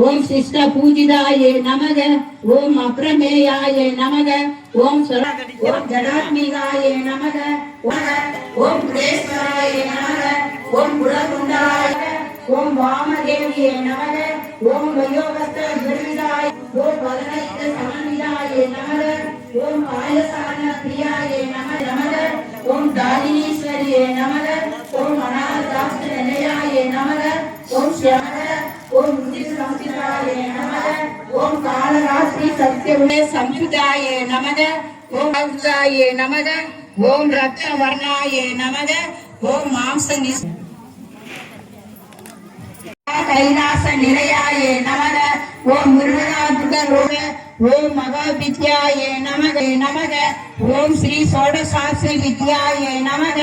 ஓம் சிஷ்ட பூஜிதாயே நமக ஓம் அப்ரமேயாயே நமக ஓம் ஜடாத்மிகாயே நமக ஓம் குலேஸ்வராயே நமக ஓம் குலகுண்டாய ஓம் வாமதேவியே நமக ஓம் வயோகஸ்த விருதாய ஓம் பதனைத்த சமன்விதாயே நமக ஓம் ஆயசான பிரியாயே நமக ஓம் தாரிணீஸ்வரியே நமக ஓம் அநாதாஸ்த நிலையாயே நமக ஓம் சியாமக ஓம் முதிசம்சிதாயே நமக ஓம் காலராசி சத்யவே சம்சுதாயே நமக ஓம் அவ்தாயே நமக ஓம் ரக்த வர்ணாயே நமக ஓம் மாம்ச கைலாச நிலையாயே நமக ஓம் முருகநாதுக ஓம் மகாவித்யாயே நமக ஓம் ஸ்ரீ சோடசாஸ்திர வித்யாயே நமக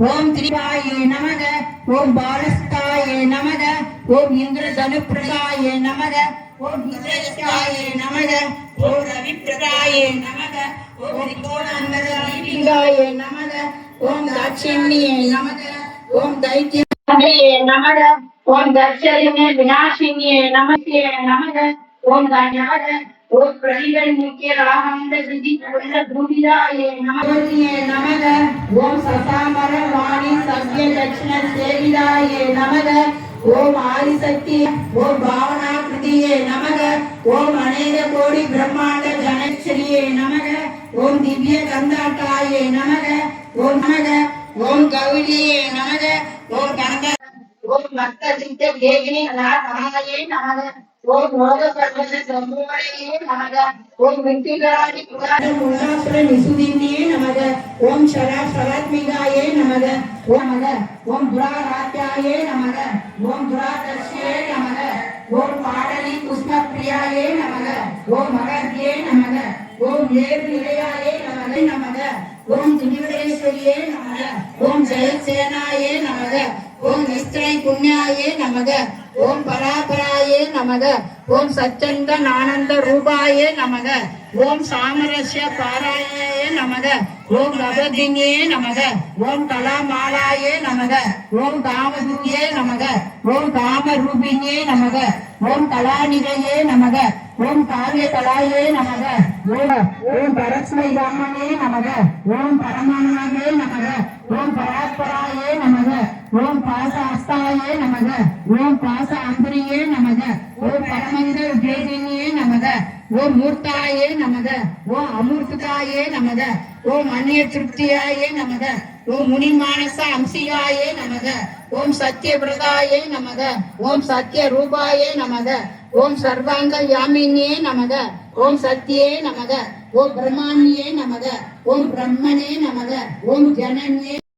ஓம் திரிவாயே நமக ஓம் பாலஸ்தாயே நமக ஓம் இந்திர தனுப்பிரதாயே நமக ஓம் விஜயாயே நமக ஓம் ரவிப்பிரதாயே நமக ஓம் திரிகோணாந்தரலிங்காயே நமக ஓம் தாட்சிண்யே நமக ஓம் தைத்யே நமக ஓம் தர்ஷரிணே விநாசினியே நமக ஓம் நமக ஓம் பிரதிகள் முக்கிய ராகந்த விதி துரிதாயே நமக ஓம் சசாமர வாணி சத்ய லட்சண சேவிதாயே நமக ஓம் ஆதிசக்தி ஓம் பாவனா கிருதியே நமக ஓம் அநேக கோடி பிரம்மாண்ட ஜனஸ்ரீயே நமக ஓம் திவ்ய கந்தாட்டாயே நமக ஓம் கௌரியே நமக ஓம் கனக ஓம் மக்தசித்த தேவினி நாராயே நமக ஓம் மோக பர்வத சம்போரையே நமக ஓம் வித்திகராணி புராண முன்னாசுர நிசுதினியே நமக ஓம் சராத்மிகாயே நமக ஓம் துராராத்யாயே நமக ஓம் துராதர்ஷியே நமக ஓம் பாடலி புஷ்ப பிரியாயே நமக ஓம் மகர்யே நமக ஓம் ஏர் நிலையாயே நமக ஓம் திரிவரேஸ்வரியே நமக ஓம் ஜெயசேனாயே நமக ஓம் நிஸ்தனை புண்ணியாயே நமக ஓம் பராபராயே நமக ஓம் சச்சந்த ஆனந்த ரூபாயே நமக ஓம் சாமரஸ்ய பாராயே நமக ஓம் ரபதின்யே நமக ஓம் கலாமாலாயே நமக ஓம் காமதுன்யே நமக ஓம் காமரூபின்யே நமக ஓம் கலாநிலையே நமக ஓம் காவிய கலாயே நமக ஓம் பரஸ்மை ராமனே நமக ஓம் பரமானவே நமக ஓம் பராத்பராயே நமக ஓம் பாச அஸ்தாயே நமக ஓம் பாச அந்தரியே நமக ஓம் பரமந்த ஜேதினியே நமக ஓம் மூர்த்தாயே நமக ஓம் அமூர்த்தாயே நமக ஓம் அந்நிய திருப்தியாயே நமக ஓம் முனிமானச அம்சியாயே நமக ஓம் சத்யவிரதாயே நமக ஓம் சத்ய ரூபாயே நமக ஓம் சர்வாங்க யாமினியே நமக ஓம் சத்யே நமக ஓம் பிரம்மாண்யே நமக ஓம் பிரம்மனே நமக ஓம் ஜனன்யே